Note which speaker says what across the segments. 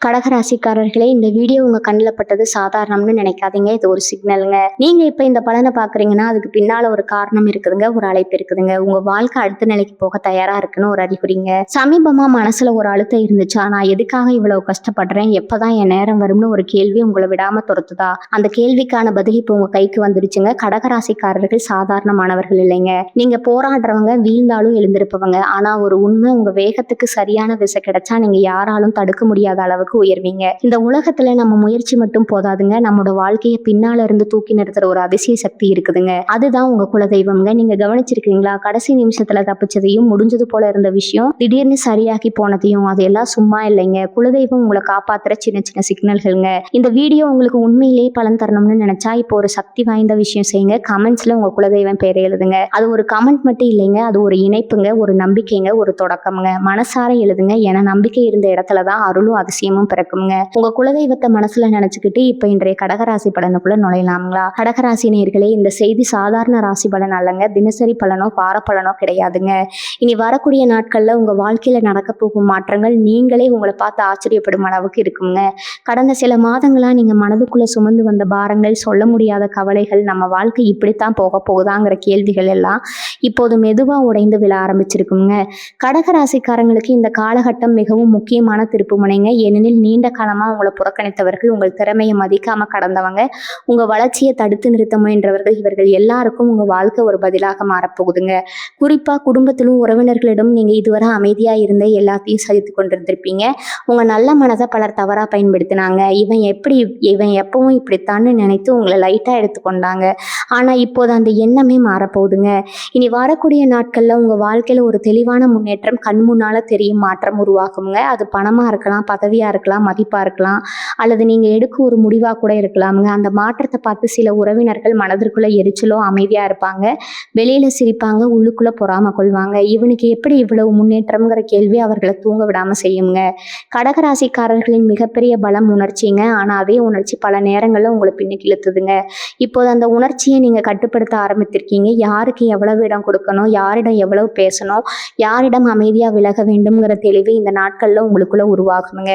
Speaker 1: கடகராசிக்காரர்களே, இந்த வீடியோ உங்க கண்ணுல பட்டது சாதாரணம்னு நினைக்காதீங்க. இது ஒரு சிக்னலுங்க. நீங்க இப்ப இந்த பலனை பாக்குறீங்கன்னா அதுக்கு பின்னால ஒரு காரணம் இருக்குதுங்க, ஒரு அழைப்பு இருக்குதுங்க. உங்க வாழ்க்கை அடுத்த நிலைக்கு போக தயாரா இருக்குன்னு ஒரு அறிகுறிங்க. சமீபமா மனசுல ஒரு அழுத்தம் இருந்துச்சா, நான் எதுக்காக இவ்வளவு கஷ்டப்படுறேன், எப்பதான் என் நேரம் வரும்னு ஒரு கேள்வி உங்களை விடாம துரத்துதா? அந்த கேள்விக்கான பதில் இப்ப உங்க கைக்கு வந்துருச்சுங்க. கடகராசிக்காரர்கள் சாதாரணமானவர்கள் இல்லைங்க. நீங்க போராடுறவங்க, வீழ்ந்தாலும் எழுந்திருப்பவங்க. ஆனா ஒரு உண்மை, உங்க வேகத்துக்கு சரியான திசை கிடைச்சா நீங்க யாராலும் தடுக்க முடியாத அளவுக்கு உயர்வீங்க. இந்த உலகத்துல நம்ம முயற்சி மட்டும் போதாதுங்க, நம்மளோட வாழ்க்கையை பின்னால இருந்து தூக்கி நிறுத்துற ஒரு அதிசய சக்தி இருக்குதுங்க. அதுதான் உங்க குலதெய்வம்ங்க. நீங்க கவனிச்சிருக்கீங்களா? கடைசி நிமிஷத்துல தப்பிச்சதையும், முடிஞ்சது போல இருந்த விஷயம் திடீர்னு சரியாகி போனதையும், அதெல்லாம் சும்மா இல்லைங்க. குலதெய்வம் உங்களை காப்பாத்துற சின்ன சின்ன சிக்னல்கள்ங்க. இந்த வீடியோ உங்களுக்கு உண்மையிலேயே பலன் தரணும்னு நினைச்சா இப்போ ஒரு சக்தி வாய்ந்த விஷயம் செய்யுங்க. கமெண்ட்ஸ்ல உங்க குலதெய்வம் பேரை எழுதுங்க. அது ஒரு கமெண்ட் மட்டும் இல்லைங்க, அது ஒரு இணைப்புங்க, ஒரு நம்பிக்கைங்க, ஒரு தொடக்கம்ங்க. மனசார எழுதுங்க. ஏன்னா நம்பிக்கை இருந்த இடத்துலதான் அருளும் அதிசயமும் பிறக்குங்க. உங்க குலதெய்வத்தை மனசுல நினைச்சுக்கிட்டு இப்ப இன்றைய கடகராசி பலனுக்குள்ள நுழையலாங்களா? கடகராசி நேயர்களே, இந்த செய்தி சாதாரண ராசி பலன் அல்லங்க, தினசரி பலனோ வார பலனோ கிடையாதுங்க. இனி வரக்கூடிய நாட்கள்ல உங்க வாழ்க்கையில நடக்க போகும் மாற்றங்கள் நீங்களே உங்களை பார்த்து ஆச்சரியப்படும் அளவுக்கு இருக்குங்க. கடந்த சில மாதங்களா நீங்க மனதுக்குள்ள சுமந்து வந்த பாரங்கள், சொல்ல முடியாத கவலைகள், நம்ம வாழ்க்கை இப்படித்தான் போக போகுதாங்கிற கேள்விகள் எல்லாம் இப்போது மெதுவா உடைந்து விழ ஆரம்பிச்சிருக்குங்க. கடகராசிக்காரங்களுக்கு இந்த காலகட்டம் மிகவும் முக்கியமான திருப்புமுனைங்க. ஏனெனில் நீண்ட காலமா உங்களை புறக்கணித்தவர்கள், உங்கள் திறமையை மதிக்காம கடந்தவங்க, உங்க வளர்ச்சியை தடுத்து நிறுத்த முயன்றவர்கள், இவர்கள் எல்லாருக்கும் உங்க வாழ்க்கை ஒரு பதிலாக மாறப்போகுதுங்க. குறிப்பா குடும்பத்திலும் உறவினர்களிடம் நீங்க இதுவரை அமைதியா இருந்த எல்லாத்தையும் சகித்து கொண்டிருந்திருப்பீங்க. உங்க நல்ல மனதை பலர் தவறா பயன்படுத்தினாங்க. இவன் எப்பவும் இப்படித்தான்னு நினைத்து உங்களை லைட்டா எடுத்துக்கொண்டாங்க. ஆனா இப்போது அந்த எண்ணமே மாறப்போகுதுங்க. இனி வரக்கூடிய நாட்கள்ல உங்க வாழ்க்கையில ஒரு தெளிவான முன்னேற்றம் கண் முன்னால தெரியும் மாற்றம் உருவாகுங்க. அது பணமா இருக்கலாம், பதவியா இருக்கலாம், மதிப்பா இருக்கலாம், அல்லது நீங்க எடுக்க ஒரு முடிவா கூட இருக்கலாமுங்க. அந்த மாற்றத்தை பார்த்து சில உறவினர்கள் மனதிற்குள்ள எரிச்சலோ அமைதியா இருப்பாங்க, வெளியில சிரிப்பாங்க, உள்ளுக்குள்ள பொறாம கொள்வாங்க. இவனுக்கு எப்படி இவ்வளவு முன்னேற்றம்ங்கிற கேள்வி அவர்களை தூங்க விடாம செய்யுங்க. கடகராசிக்காரர்களின் மிகப்பெரிய பலம் உணர்ச்சிங்க. ஆனா அதே உணர்ச்சி பல நேரங்கள்ல உங்களை பின்னுக்கு இழுத்துதுங்க. இப்போது அந்த உணர்ச்சியை நீங்க கட்டுப்படுத்த ஆரம்பித்திருக்கீங்க. யாருக்கு எவ்வளவு இடம் கொடுக்கணும், யாரிடம் எவ்வளவு பேசணும், யாரிடம் அமைதியா விலக வேண்டும்ங்கிற தெளிவு இந்த நாட்கள்ல உங்களுக்குள்ள உருவாகுங்க.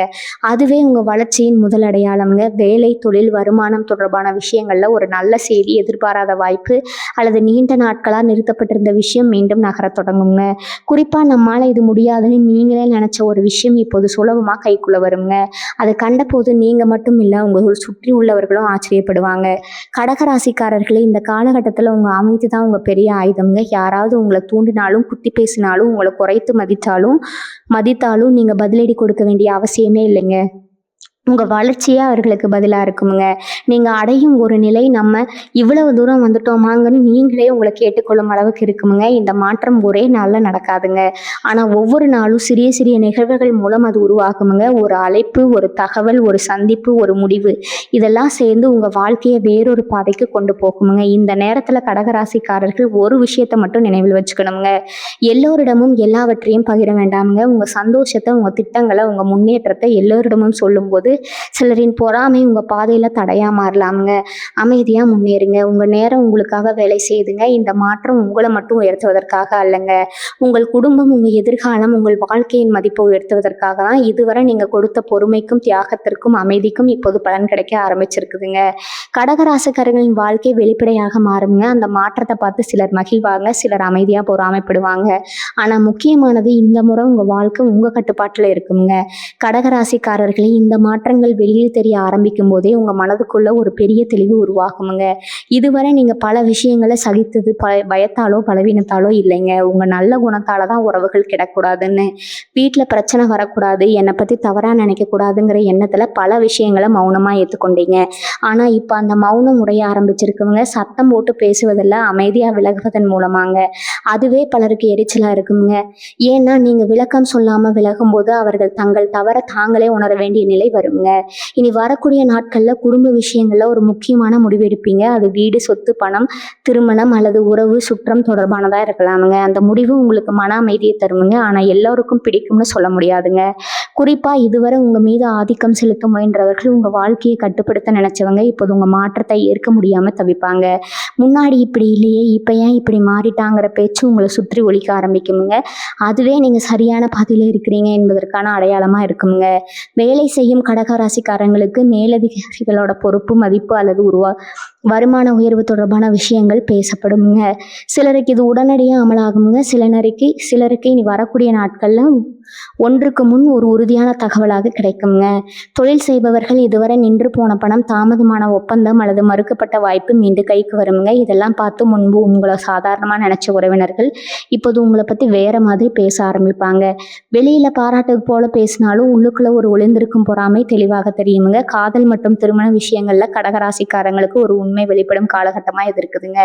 Speaker 1: அதுவே உங்க வளர்ச்சியின் முதல் அடையாளம்ங்க. வேலை, தொழில், வருமானம் தொடர்பான விஷயங்கள்ல ஒரு நல்ல செய்தி, எதிர்பாராத வாய்ப்பு, அல்லது நீண்ட நாட்களா நிறுத்தப்பட்டிருந்த விஷயம் மீண்டும் நகர தொடங்குங்க. குறிப்பா நம்மால இது முடியாதுன்னு நீங்களே நினைச்ச ஒரு விஷயம் இப்போது சுலபமா கைக்குள்ள வருங்க. அதை கண்டபோது நீங்க மட்டும் இல்ல, உங்க சுற்றி உள்ளவர்களும் ஆச்சரியப்படுவாங்க. கடகராசிக்காரர்களே, இந்த காலகட்டத்துல உங்க அமைதி தான் உங்க பெரிய ஆயுதம்ங்க. யாராவது உங்களை தூண்டினாலும், குத்தி பேசினாலும், உங்களை குறைத்து மதித்தாலும் நீங்க பதிலடி கொடுக்க வேண்டிய அவசியமே இல்லைங்க. உங்க வளர்ச்சியே அவர்களுக்கு பதிலா இருக்குமுங்க. நீங்க அடையும் ஒரு நிலை, நம்ம இவ்வளவு தூரம் வந்துட்டோமாங்கன்னு நீங்களே உங்களை கேட்டுக்கொள்ளும் அளவுக்கு இருக்குமுங்க. இந்த மாற்றம் ஒரே நாள்ல நடக்காதுங்க. ஆனா ஒவ்வொரு நாளும் சிறிய சிறிய நிகழ்வுகள் மூலம் அது உருவாகுமுங்க. ஒரு அழைப்பு, ஒரு தகவல், ஒரு சந்திப்பு, ஒரு முடிவு, இதெல்லாம் சேர்ந்து உங்க வாழ்க்கையை வேறொரு பாதைக்கு கொண்டு போகுமுங்க. இந்த நேரத்துல கடகராசிக்காரர்கள் ஒரு விஷயத்தை மட்டும் நினைவில் வச்சுக்கணுங்க. எல்லோரிடமும் எல்லாவற்றையும் பகிர வேண்டாமுங்க. உங்க சந்தோஷத்தை, உங்க திட்டங்களை, உங்க முன்னேற்றத்தை எல்லோரிடமும் சொல்லும்போது சிலரின் பொறாமை உங்க பாதையில தடையா மாறலாமுங்க. அமைதியா முன்னேறுங்க. உங்க நேரம் உங்களுக்காக வேலை செய்யுதுங்க. இந்த மாற்றம் உங்களை மட்டும் உயர்த்துவதற்காக அல்லங்க, உங்கள் குடும்பம், உங்க எதிர்காலம், உங்கள் வாழ்க்கையின் மதிப்பை உயர்த்துவதற்காக தான். இதுவரை நீங்க கொடுத்த பொறுமைக்கும், தியாகத்திற்கும், அமைதிக்கும் இப்போது பலன் கிடைக்க ஆரம்பிச்சிருக்குதுங்க. கடகராசிக்காரர்களின் வாழ்க்கை வெளிப்படையாக மாறுங்க. அந்த மாற்றத்தை பார்த்து சிலர் மகிழ்வாங்க, சிலர் அமைதியா பொறாமைப்படுவாங்க. ஆனா முக்கியமானது, இந்த முறை உங்க வாழ்க்கை உங்க கட்டுப்பாட்டுல இருக்குங்க. கடகராசிக்காரர்களே, இந்த மாற்றங்கள் வெளியில் தெரிய ஆரம்பிக்கும் போதே உங்க மனதுக்குள்ள ஒரு பெரிய தெளிவு உருவாகுமுங்க. இதுவரை நீங்க பல விஷயங்களை சகித்தது பயத்தாலோ பலவீனத்தாலோ இல்லைங்க, உங்க நல்ல குணத்தால தான். உறவுகள் கிடக்கூடாதுன்னு, வீட்டுல பிரச்சனை வரக்கூடாது, என்னை பத்தி தவறா நினைக்க கூடாதுங்கிற எண்ணத்துல பல விஷயங்களை மௌனமா ஏற்றுக்கொண்டீங்க. ஆனா இப்ப அந்த மௌனம் உடைய ஆரம்பிச்சிருக்குங்க. சத்தம் போட்டு பேசுவதில்ல, அமைதியா விலகுவதன் மூலமாங்க. அதுவே பலருக்கு எரிச்சலா இருக்குங்க. ஏன்னா நீங்க விளக்கம் சொல்லாம விலகும் போது அவர்கள் தங்கள் தவற தாங்களே உணர வேண்டிய நிலை வருங்க. வருங்க. இனி வரக்கூடிய நாட்கள்ல குடும்ப விஷயங்கள்ல ஒரு முக்கியமான முடிவு எடுப்பீங்க. அது வீடு, சொத்து, பணம், திருமணம் அல்லது உறவு, சுற்றம் தொடர்பானதா இருக்கலாமுங்க. அந்த முடிவு உங்களுக்கு மன அமைதியை தருமுங்க. ஆனா எல்லாருக்கும் பிடிக்கும்னு சொல்ல முடியாதுங்க. குறிப்பா இதுவரை உங்க மீது ஆதிக்கம் செலுத்த முயன்றவர்கள், உங்க வாழ்க்கையை கட்டுப்படுத்த நினைச்சவங்க இப்போது உங்க மாற்றத்தை ஏற்க முடியாம தவிப்பாங்க. முன்னாடி இப்படி இல்லையே, இப்ப ஏன் இப்படி மாறிட்டாங்கிற பேச்சு உங்களை சுற்றி ஒலிக்க ஆரம்பிக்குமுங்க. அதுவே நீங்க சரியான பாதையில இருக்கிறீங்க என்பதற்கான அடையாளமா இருக்குமுங்க. வேலை செய்யும் கடகராசிக்காரங்களுக்கு மேலதிகாரிகளோட பொறுப்பு, மதிப்பு அல்லது வருமான உயர்வு தொடர்பான விஷயங்கள் பேசப்படுமுங்க. சிலருக்கு இது உடனடியாக அமலாகுமுங்க. சிலருக்கு இனி வரக்கூடிய நாட்கள்ல ஒன்றுக்கு முன் ஒரு உறுதியான தகவலாக கிடைக்குங்க. தொழில் செய்பவர்கள் இதுவரை நின்று போன பணம், தாமதமான ஒப்பந்தம் அல்லது மறுக்கப்பட்ட வாய்ப்பு மீண்டும் கைக்கு வருமுங்க. இதெல்லாம் பார்த்து முன்பு உங்களை சாதாரணமா நினைச்ச உறவினர்கள் இப்போது உங்களை பத்தி வேற மாதிரி பேச ஆரம்பிப்பாங்க. வெளியில பாராட்டு போல பேசினாலும் உள்ளுக்குள்ள ஒரு ஒளிந்திருக்கும் பொறாமை தெளிவாக தெரியுமுங்க. காதல் மற்றும் திருமண விஷயங்கள்ல கடகராசிக்காரங்களுக்கு ஒரு உண்மை வெளிப்படும் காலகட்டமா இது இருக்குதுங்க.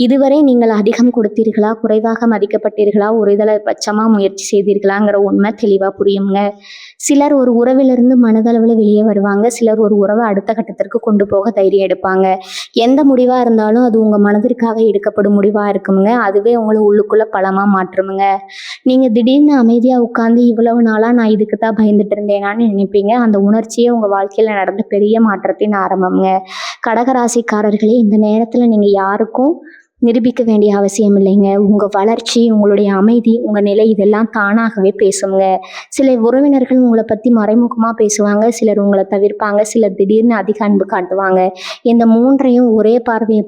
Speaker 1: இதுவரை நீங்கள் அதிகம் கொடுத்தீர்களா, குறைவாக மதிக்கப்பட்டீர்களா, ஒரு பட்சமா முயற்சி செய்தீர்களாங்கிற உண்மை தெளிவா புரியுங்க. சிலர் ஒரு உறவிலிருந்து மனதளவுல வெளியே வருவாங்க. சிலர் ஒரு உறவை அடுத்த கட்டத்திற்கு கொண்டு போக தைரியம் எடுப்பாங்க. எந்த முடிவா இருந்தாலும் அது உங்க மனதிற்காக எடுக்கப்படும் முடிவா இருக்குமுங்க. அதுவே உங்களை உள்ளுக்குள்ள பலமா மாற்றுமுங்க. நீங்க திடீர்னு அமைதியா உட்கார்ந்து இவ்வளவு நாளா நான் இதுக்கு தான் பயந்துட்டு இருந்தேனான்னு நினைப்பீங்க. அந்த உணர்ச்சியே உங்க வாழ்க்கையில நடந்த பெரிய மாற்றத்தின் ஆரம்பம்ங்க. கடகராசிக்காரர்களே, இந்த நேரத்துல நீங்க யாருக்கும் நிரூபிக்க வேண்டிய அவசியம் இல்லைங்க. உங்க வளர்ச்சி, உங்களுடைய அமைதி, உங்க நிலை இதெல்லாம் தானாகவே பேசுங்க. சில உறவினர்கள் உங்களை பத்தி மறைமுகமா பேசுவாங்க. சிலர் உங்களை தவிர்ப்பாங்க. சிலர் திடீர்னு அதிக அன்பு காட்டுவாங்க. இந்த மூன்றையும் ஒரே பார்வையில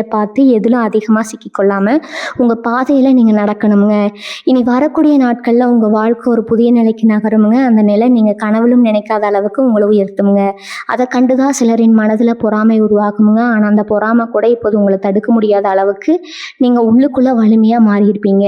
Speaker 1: பார்த்து எதிலும் அதிகமாக சிக்கிக்கொள்ளாம உங்க பாதையில நீங்க நடக்கணுங்க. இனி வரக்கூடிய நாட்கள்ல உங்க வாழ்க்கை ஒரு புதிய நிலைக்கு நகருமுங்க. அந்த நிலை நீங்க கனவிலும் நினைக்காத அளவுக்கு உங்களை உயர்த்துமுங்க. அதை கண்டுதான் சிலரின் மனதுல பொறாமை உருவாக்குமுங்க. ஆனா அந்த பொறாமை கூட இப்போது உங்களை தடுக்க முடியாத அளவுக்கு நீங்க உள்ளுக்குள்ள வலிமையா மாறியிருப்பீங்க.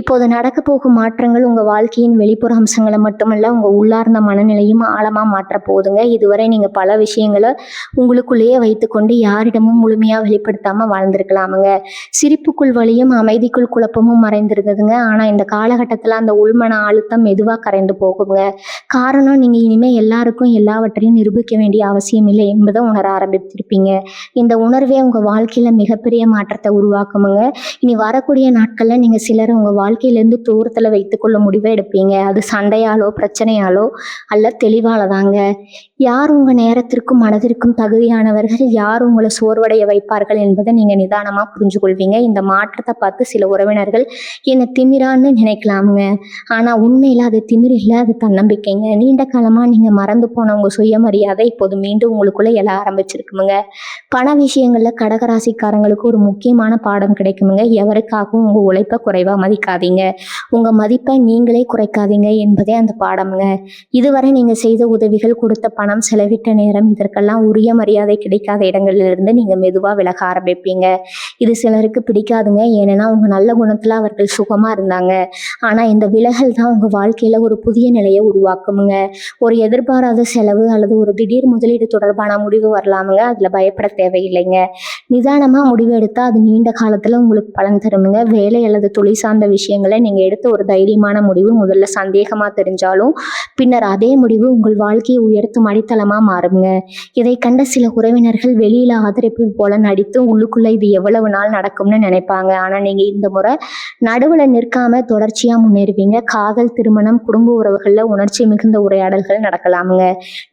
Speaker 1: இப்போது நடக்க போகும் மாற்றங்கள் உங்க வாழ்க்கையின் வெளிப்புற அம்சங்களை மட்டுமல்ல, உங்க உள்ளார்ந்த மனநிலையும் ஆழமா மாற்ற போகுதுங்க. இதுவரை நீங்க பல விஷயங்களை உங்களுக்குள்ளேயே வைத்துக்கொண்டு யாரிடமும் முழுமையா வெளிப்படுத்தாம வாழ்ந்திருக்கலாமுங்க. சிரிப்புக்குள் வலியும், அமைதிக்குள் குழப்பமும் மறைந்திருக்குதுங்க. ஆனா இந்த காலகட்டத்துல அந்த உள்மன அழுத்தம் மெதுவா கரைந்து போகுங்க. காரணம், நீங்க இனிமே எல்லாருக்கும் எல்லாவற்றையும் நிரூபிக்க வேண்டிய அவசியம் இல்லை என்பதை உணர ஆரம்பித்திருப்பீங்க. இந்த உணர்வே உங்க வாழ்க்கையில மிகப்பெரிய மாற்றத்தை உருவாக்குமுங்க. இனி வரக்கூடிய நாட்கள்ல நீங்க சிலரை உங்க வாழ்க்கையிலிருந்து தூரத்துல வைத்துக்கொள்ள முடிவை எடுப்பீங்க. அது சண்டையாலோ பிரச்சனையாலோ அல்ல, தெளிவாலதாங்க. யார் உங்க நேரத்திற்கும் மனதிற்கும் தகுதியானவர்கள், யார் உங்களை சோர்வடைய வைப்பார்கள் என்பதை நீங்க நிதானமா புரிஞ்சு கொள்வீங்க. இந்த மாற்றத்தை பார்த்து சில உறவினர்கள் என்னை திமிரான்னு நினைக்கலாமுங்க. ஆனா உண்மையில அது திமிர் இல்லை, அது தன்னம்பிக்கைங்க. நீண்ட காலமா நீங்க மறந்து போன உங்க சுயமரியாதை இப்போது மீண்டும் உங்களுக்குள்ள எழ ஆரம்பிச்சிருக்குமுங்க. பண விஷயங்கள்ல கடகராசிக்காரங்களுக்கு ஒரு முக்கியமான பாடம் கிடைக்குமுங்க. எவருக்காகவும் உங்க உழைப்பை குறைவா மதிக்காதீங்க. உங்க மதிப்பை நீங்களே குறைக்காதீங்க என்பதே அந்த பாடமுங்க. இதுவரை நீங்க செய்த உதவிகள், கொடுத்த பணம், செலவிட்ட நேரம் இதற்கெல்லாம் உரிய மரியாதை கிடைக்காத இடங்களிலிருந்து நீங்க மெதுவா விலக ஆரம்பிப்பீங்க. இது சிலருக்கு பிடிக்காதுங்க. ஏன்னா உங்க நல்ல குணத்துல அவர்கள் சுகமா இருந்தாங்க. ஆனா இந்த விலகல் தான் உங்க வாழ்க்கையில ஒரு புதிய நிலையை உருவாக்குமுங்க. ஒரு எதிர்பாராத செலவு அல்லது ஒரு திடீர் முதலீடு தொடர்பான முடிவு வரலாமுங்க. அதுல பயப்பட தேவையில்லைங்க. நிதானமா முடிவு எடுத்தா அது நீண்ட காலத்துல உங்களுக்கு பலன் தருமுங்க. வேலை அல்லது தொழில் சார்ந்த விஷயங்களை நீங்க எடுத்த ஒரு தைரியமான முடிவு முதல்ல சந்தேகமா தெரிஞ்சாலும் பின்னர் அதே முடிவு உங்கள் வாழ்க்கையை உயர்த்தும் அடித்தளமா மாறுங்க. இதை கண்ட சில உறவினர்கள் வெளியில ஆதரிப்பு போல நடித்து உள்ளுக்குள்ள இது எவ்வளவு நாள் நடக்கும்னு நினைப்பாங்க. ஆனா நீங்க இந்த முறை நடுவுல நிற்காம தொடர்ச்சியா முன்னேறுவீங்க. காதல், திருமணம், குடும்ப உறவுகள்ல உணர்ச்சி மிகுந்த உரையாடல்கள் நடக்கலாமுங்க.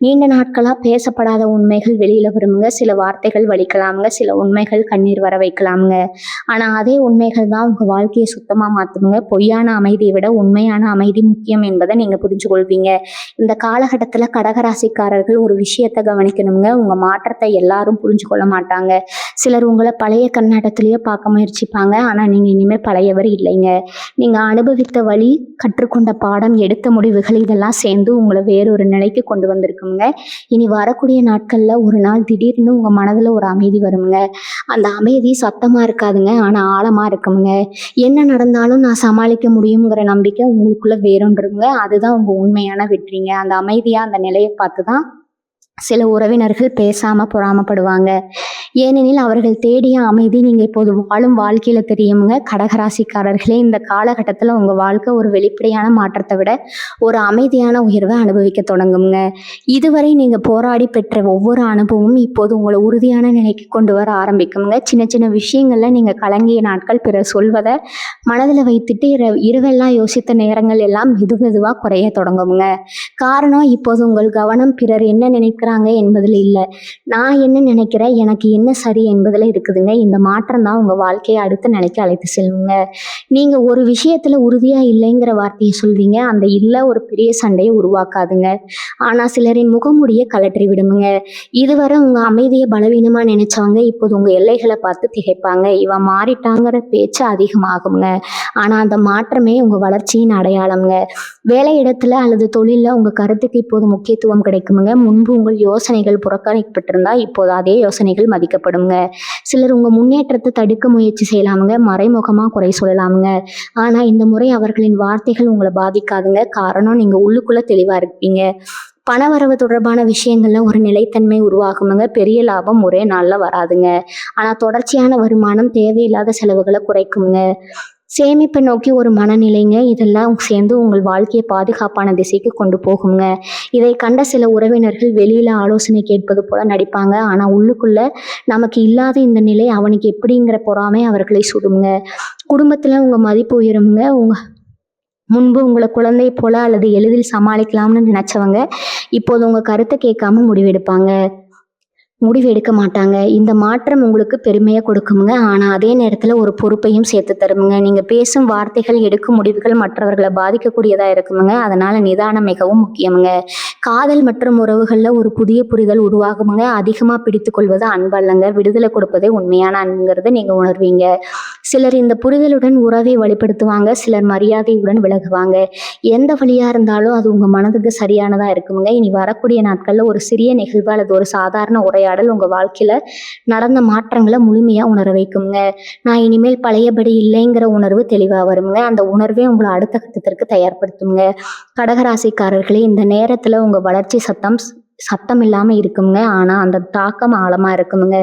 Speaker 1: நீண்ட நாட்களா பேசப்படாத உண்மைகள் வெளியில வருமுங்க. சில வார்த்தைகள் வலிக்கலாமுங்க. சில உண்மைகள் கண்ணீர் வர வைக்கலாமுங்க. ஆனா அதே உண்மைகள் தான் உங்க வாழ்க்கையை சுத்தமா மாத்துமுங்க. பொய்யான அமைதியை விட உண்மையான அமைதி முக்கியம் என்பதை நீங்க புரிஞ்சு கொள்வீங்க. இந்த காலகட்டத்துல கடகராசிக்காரர்கள் ஒரு விஷயத்தை கவனிக்கணுங்க. உங்க மாற்றத்தை எல்லாரும் புரிஞ்சு கொள்ள மாட்டாங்க. சிலர் உங்களை பழைய கண்ணாட்டத்திலேயே பார்க்க முயற்சிப்பாங்க. ஆனா நீங்க இனிமே பழையவர் இல்லைங்க. நீங்க அனுபவித்த வழி, கற்றுக்கொண்ட பாடம், எடுத்த முடிவுகள் இதெல்லாம் சேர்ந்து உங்களை வேறொரு நிலைக்கு கொண்டு வந்திருக்குங்க. இனி வரக்கூடிய நாட்கள்ல ஒரு நாள் திடீர்னு உங்க மனதுல ஒரு அமைதி வருங்க. அந்த அமைதி சத்தமா இருக்காதுங்க, ஆனா ஆழமா இருக்குங்க. என்ன நடந்தாலும் நான் சமாளிக்க முடியுங்கிற நம்பிக்கை உங்களுக்குள்ள வேறொன்றுங்க. அதுதான் உங்க உண்மையான வெற்றிங்க. அந்த அமைதியா அந்த நிலையை பார்த்துதான் சில உறவினர்கள் பேசாம பொறாமப்படுவாங்க. ஏனெனில் அவர்கள் தேடிய அமைதி நீங்க இப்போது வாழும் வாழ்க்கையில தெரியுங்க. கடகராசிக்காரர்களே, இந்த காலகட்டத்துல உங்க வாழ்க்கை ஒரு வெளிப்படையான மாற்றத்தை விட ஒரு அமைதியான உயர்வை அனுபவிக்க தொடங்குங்க. இதுவரை நீங்க போராடி பெற்ற ஒவ்வொரு அனுபவமும் இப்போது உங்களை உறுதியான நிலைக்கு கொண்டு வர ஆரம்பிக்குங்க. சின்ன சின்ன விஷயங்கள்ல நீங்க கலங்கிய நாட்கள் பிறர் சொல்வதை மனதில் வைத்துட்டு இரவெல்லாம் யோசித்த நேரங்கள் எல்லாம் மெதுவா குறைய தொடங்குங்க. காரணம், இப்போது உங்கள் கவனம் பிறர் என்ன நினைக்கிறாங்க என்பதில் இல்லை, நான் என்ன நினைக்கிறேன், எனக்கு என்ன சரி என்பதில் இருக்குதுங்க. இந்த மாற்றம் தான் உங்க வாழ்க்கையை அடுத்த நிலைக்கு அழைத்து செல்லுங்க. நீங்க ஒரு விஷயத்துல உறுதியா இல்லைங்கிற வார்த்தையை சொல்வீங்க. அந்த இல்லை ஒரு பெரிய சண்டையை உருவாக்காதுங்க. ஆனா சிலரின் முகமுடிய கலற்றி விடுமுங்க. இதுவரை உங்க அமைதியை பலவீனமா நினைச்சவங்க இப்போது உங்க எல்லைகளை பார்த்து திகைப்பாங்க. இவன் மாறிட்டாங்கிற பேச்சு அதிகமாகுங்க. ஆனா அந்த மாற்றமே உங்க வளர்ச்சியின் அடையாளம்ங்க. வேலை இடத்துல அல்லது தொழில உங்க கருத்துக்கு இப்போது முக்கியத்துவம் கிடைக்குமுங்க. முன்பு உங்கள் யோசனைகள் புறக்கணிக்கப்பட்டிருந்தா இப்போது அதே யோசனைகள் மதிக்கப்படுங்க. சிலர் உங்க முன்னேற்றத்தை தடுக்க முயற்சி செய்யலாமுங்க, மறைமுகமா குறை சொல்லலாமுங்க. ஆனா இந்த முறை அவர்களின் வார்த்தைகள் உங்களை பாதிக்காதுங்க. காரணம், நீங்க உள்ளுக்குள்ள தெளிவா இருப்பீங்க. பணவரவு தொடர்பான விஷயங்கள்ல ஒரு நிலைத்தன்மை உருவாகுமுங்க. பெரிய லாபம் ஒரே நாள்ல வராதுங்க. ஆனா தொடர்ச்சியான வருமானம் தேவையில்லாத செலவுகளை குறைக்குங்க. சேமிப்பை நோக்கி ஒரு மனநிலைங்க. இதெல்லாம் சேர்ந்து உங்கள் வாழ்க்கையை பாதுகாப்பான திசைக்கு கொண்டு போகுங்க. இதை கண்ட சில உறவினர்கள் வெளியில ஆலோசனை கேட்பது போல நடிப்பாங்க. ஆனா உள்ளுக்குள்ள நமக்கு இல்லாத இந்த நிலை அவனுக்கு எப்படிங்கிற பொறாமை அவர்களை சுடுங்க. குடும்பத்துல உங்க மதிப்பு உயருங்க. முன்பு உங்களை குழந்தை போல அல்லது எளிதில் சமாளிக்கலாம்னு நினைச்சவங்க இப்போது உங்க கருத்தை கேட்காம முடிவு எடுக்க மாட்டாங்க. இந்த மாற்றம் உங்களுக்கு பெருமையை கொடுக்குமுங்க. ஆனா அதே நேரத்துல ஒரு பொறுப்பையும் சேர்த்து தருமுங்க. நீங்க பேசும் வார்த்தைகள், எடுக்கும் முடிவுகள் மற்றவர்களை பாதிக்கக்கூடியதா இருக்குமுங்க. அதனால நிதானம் மிகவும் முக்கியமுங்க. காதல் மற்றும் உறவுகள்ல ஒரு புதிய புரிதல் உருவாகுமுங்க. அதிகமா பிடித்து கொள்வது அன்பல்லங்க, விடுதலை கொடுப்பதே உண்மையான அன்புங்கிறத நீங்க உணர்வீங்க. சிலர் இந்த புரிதலுடன் உறவை வழிபடுத்துவாங்க, சிலர் மரியாதையுடன் விலகுவாங்க. எந்த வழியா இருந்தாலும் அது உங்க மனதுக்கு சரியானதா இருக்குமுங்க. இனி வரக்கூடிய நாட்கள்ல ஒரு சிறிய நிகழ்வு அல்லது ஒரு சாதாரண உரையாடல் உங்க வாழ்க்கையில நடந்த மாற்றங்களை முழுமையா உணர வைக்குங்க. நான் இனிமேல் பழையபடி இல்லைங்கிற உணர்வு தெளிவா வருங்க. அந்த உணர்வே உங்களை அடுத்த கட்டத்திற்கு தயார்படுத்துங்க. கடகராசிக்காரர்களே, இந்த நேரத்துல உங்க வளர்ச்சி சத்தம் இல்லாம இருக்குங்க. ஆனா அந்த தாக்கம் ஆழமா இருக்குங்க.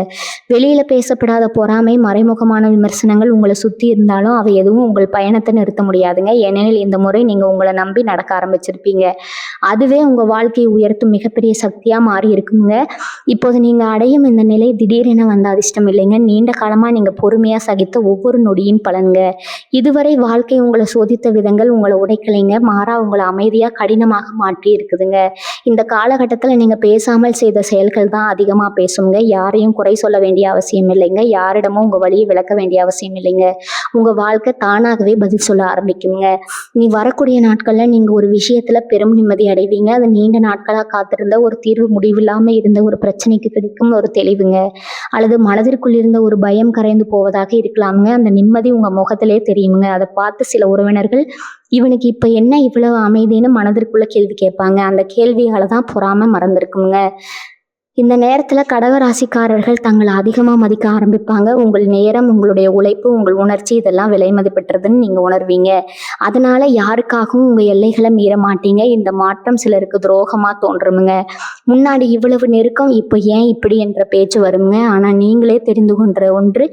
Speaker 1: வெளியில பேசப்படாத பொறாமை, மறைமுகமான விமர்சனங்கள் உங்களை சுத்தி இருந்தாலும் அவை எதுவும் உங்கள் பயணத்தை நிறுத்த முடியாதுங்க. ஏனெனில் இந்த முறை நீங்க உங்களை நம்பி நடக்க ஆரம்பிச்சிருப்பீங்க. அதுவே உங்க வாழ்க்கையை உயர்த்தும் மிகப்பெரிய சக்தியா மாறி இருக்குங்க. இப்போது நீங்க அடையும் இந்த நிலை திடீரென வந்த அதிர்ஷ்டம் இல்லைங்க. நீண்ட காலமா நீங்க பொறுமையா சகித்த ஒவ்வொரு நொடியின் பலன்க. இதுவரை வாழ்க்கை உங்களை சோதித்த விதங்கள் உங்களை உடைக்கலைங்க, மாறா உங்களை அமைதியா கடினமாக மாற்றி இருக்குதுங்க. இந்த காலகட்டத்துல நீங்க பேசாமல் செய்த செயல்கள் தான் அதிகமா பேசுங்க. யாரையும் குறை சொல்ல வேண்டிய அவசியம் இல்லைங்க. யாரிடமும் உங்க வழியை விளக்க வேண்டிய அவசியம் இல்லைங்க. உங்க வாழ்க்கை தானாகவே பதில் சொல்ல ஆரம்பிக்குங்க. நீ வரக்கூடிய நாட்கள்ல நீங்க ஒரு விஷயத்துல பெரும் நிம்மதி அடைவீங்க. அது நீண்ட நாட்களா காத்திருந்த ஒரு தீர்வு, முடிவில்லாம இருந்த ஒரு பிரச்சனைக்கு கிடைக்கும் ஒரு தெளிவுங்க. அல்லது மனதிற்குள் இருந்த ஒரு பயம் கரைந்து போவதாக இருக்கலாமுங்க. அந்த நிம்மதி உங்க முகத்திலே தெரியுங்க. அதை பார்த்து சில உறவினர்கள் இவனுக்கு இப்ப என்ன இவ்வளவு அமைதின்னு மனதிற்குள்ள கேள்வி கேட்பாங்க. அந்த கேள்வியால தான் பொறாம மறந்துருக்குங்க. இந்த நேரத்துல கடகராசிக்காரர்கள் தங்களை அதிகமா மதிக்க ஆரம்பிப்பாங்க. உங்கள் நேரம், உங்களுடைய உழைப்பு, உங்கள் உணர்ச்சி இதெல்லாம் விலை மதிப்பற்றதுன்னு நீங்க உணர்வீங்க. அதனால யாருக்காகவும் உங்க எல்லைகளை மீற மாட்டீங்க. இந்த மாற்றம் சிலருக்கு துரோகமா தோன்றுமுங்க. முன்னாடி இவ்வளவு நெருக்கம், இப்ப ஏன் இப்படி என்ற பேச்சு வருங்க. ஆனா நீங்களே தெரிந்து கொண்ட ஒன்று,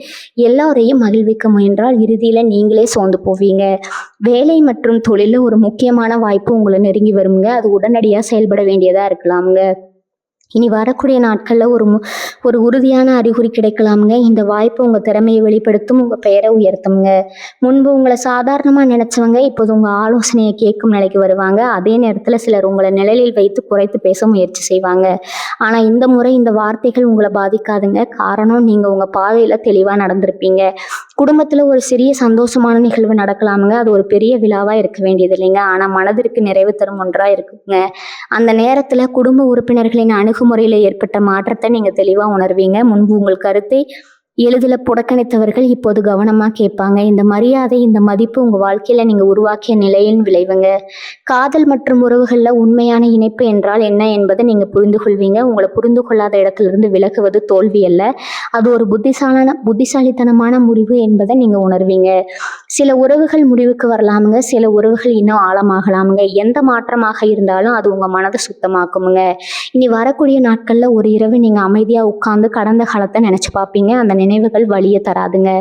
Speaker 1: எல்லாரையும் மகிழ்விக்க முயன்றால் இறுதியில நீங்களே சோர்ந்து போவீங்க. வேலை மற்றும் தொழில ஒரு முக்கியமான வாய்ப்பு உங்களை நெருங்கி வருங்க. அது உடனடியா செயல்பட வேண்டியதா இருக்கலாமுங்க. இனி வரக்கூடிய நாட்கள்ல ஒரு உறுதியான அறிகுறி கிடைக்கலாமுங்க. இந்த வாய்ப்பு உங்க திறமையை வெளிப்படுத்தும், உங்க பெயரை உயர்த்துங்க. முன்பு உங்களை சாதாரணமா நினைச்சவங்க இப்போது உங்க ஆலோசனையை கேட்கும் நிலைக்கு வருவாங்க. அதே நேரத்துல சிலர் உங்களை நிழலில் வைத்து குறைத்து பேச முயற்சி செய்வாங்க. ஆனா இந்த முறை இந்த வார்த்தைகள் உங்களை பாதிக்காதுங்க. காரணம், நீங்க உங்க பாதையில தெளிவா நடந்திருப்பீங்க. குடும்பத்துல ஒரு சிறிய சந்தோஷமான நிகழ்வு நடக்கலாமுங்க. அது ஒரு பெரிய விழாவா இருக்க வேண்டியது இல்லைங்க. ஆனா மனதிற்கு நிறைவு தரும் ஒன்றா இருக்குங்க. அந்த நேரத்துல குடும்ப உறுப்பினர்களின் அணுகுமுறையில ஏற்பட்ட மாற்றத்தை நீங்க தெளிவா உணர்வீங்க. முன்பு உங்கள் கருத்தை எளிதில் புறக்கணித்தவர்கள் இப்போது கவனமாக கேட்பாங்க. இந்த மரியாதை, இந்த மதிப்பு உங்கள் வாழ்க்கையில் நீங்கள் உருவாக்கிய நிலையின் விளைவுங்க. காதல் மற்றும் உறவுகளில் உண்மையான இணைப்பு என்றால் என்ன என்பதை நீங்கள் புரிந்து கொள்வீங்க. உங்களை புரிந்து கொள்ளாத இடத்துலேருந்து விலகுவது தோல்வி அல்ல, அது ஒரு புத்திசாலித்தனமான முடிவு என்பதை நீங்கள் உணர்வீங்க. சில உறவுகள் முடிவுக்கு வரலாமுங்க, சில உறவுகள் இன்னும் ஆழமாகலாமுங்க. எந்த மாற்றமாக இருந்தாலும் அது உங்கள் மனதை சுத்தமாக்குமுங்க. இனி வரக்கூடிய நாட்களில் ஒரு இரவு நீங்கள் அமைதியாக உட்கார்ந்து கடந்த காலத்தை நினச்சி பார்ப்பீங்க. அந்த நினைவுகள் வலியை தராதுங்க,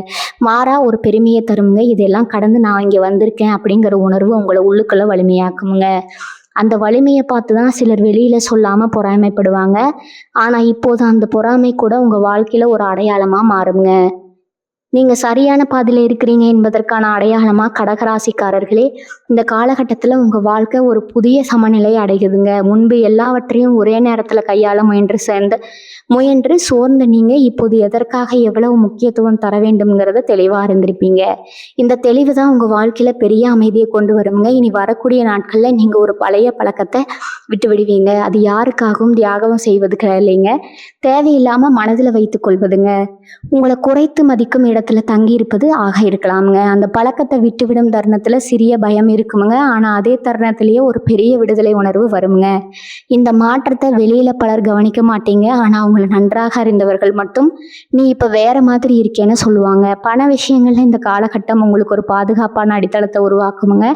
Speaker 1: மாறா ஒரு பெருமையை தருமுங்க. இதெல்லாம் கடந்து நான் இங்கே வந்திருக்கேன் அப்படிங்கிற உணர்வு உங்களை உள்ளுக்குள்ள வலிமையாக்குமுங்க. அந்த வலிமையை பார்த்து தான் சிலர் வெளியில் சொல்லாமல் பொறாமைப்படுவாங்க. ஆனால் இப்போது அந்த பொறாமை கூட உங்கள் வாழ்க்கையில் ஒரு அடையாளமாக மாறுங்க. நீங்கள் சரியான பாதையில் இருக்கிறீங்க என்பதற்கான அடையாளமாக கடகராசிக்காரர்களே, இந்த காலகட்டத்தில் உங்கள் வாழ்க்கை ஒரு புதிய சமநிலை அடைகுதுங்க. முன்பு எல்லாவற்றையும் ஒரே நேரத்தில் கையாள முயன்று சோர்ந்த நீங்கள் இப்போது எதற்காக எவ்வளவு முக்கியத்துவம் தர வேண்டும்ங்கிறத தெளிவாக இருந்திருப்பீங்க. இந்த தெளிவு தான் உங்கள் வாழ்க்கையில் பெரிய அமைதியை கொண்டு வருங்க. இனி வரக்கூடிய நாட்களில் நீங்கள் ஒரு பழைய பழக்கத்தை விட்டு விடுவீங்க. அது யாருக்காகவும் தியாகம் செய்வதுக்கு இல்லைங்க, தேவையில்லாமல் மனதில் வைத்து கொள்வதுங்க. உங்களை குறைத்து மதிக்கும் இடத்துல தங்கி இருப்பது ஆக இருக்கலாமுங்க. அந்த பழக்கத்தை விட்டுவிடும் தருணத்தில் சிறிய பயம் இருக்குமுங்க, ஆனால் அதே தருணத்திலேயே ஒரு பெரிய விடுதலை உணர்வு வருங்க. இந்த மாற்றத்தை வெளியில் பலர் கவனிக்க மாட்டீங்க, ஆனால் அவங்களை நன்றாக அறிந்தவர்கள் மட்டும் நீ இப்போ வேற மாதிரி இருக்கேன்னு சொல்லுவாங்க. பண விஷயங்கள்ல இந்த காலகட்டம் உங்களுக்கு ஒரு பாதுகாப்பான அடித்தளத்தை உருவாக்குமுங்க.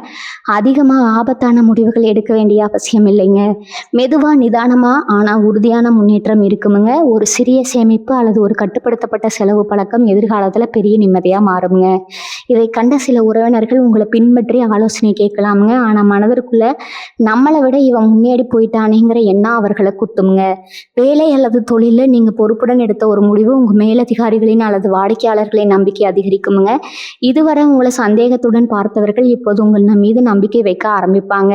Speaker 1: அதிகமாக ஆபத்தான முடிவுகள் எடுக்க வேண்டிய அவசியம் இல்லைங்க. மெதுவாக நிதானமாக ஆனால் உறுதியான முன்னேற்றம் இருக்குமுங்க. ஒரு சிறிய சேமிப்பு அல்லது ஒரு கட்டுப்படுத்தப்பட்ட செலவு பழக்கம் எதிர்காலத்தில் பெரிய நிம்மதியாக மாறுங்க. இதை கண்ட சில உறவினர்கள் உங்களை பின்பற்றி ஆலோசனை கேட்கலாமுங்க, ஆனால் மனதிற்குள்ள நம்மளை விட இவன் முன்னேறி போயிட்டானேங்கிற எண்ணம் அவர்களை குத்துமுங்க. வேலை அல்லது தொழிலில் நீங்கள் பொறுப்புடன் எடுத்த ஒரு முடிவு உங்கள் மேலதிகாரிகளின் அல்லது வாடிக்கையாளர்களின் நம்பிக்கை அதிகரிக்குமுங்க. இதுவரை உங்களை சந்தேகத்துடன் பார்த்தவர்கள் இப்போது உங்கள் மீது நம்பிக்கை வைக்க ஆரம்பிப்பாங்க.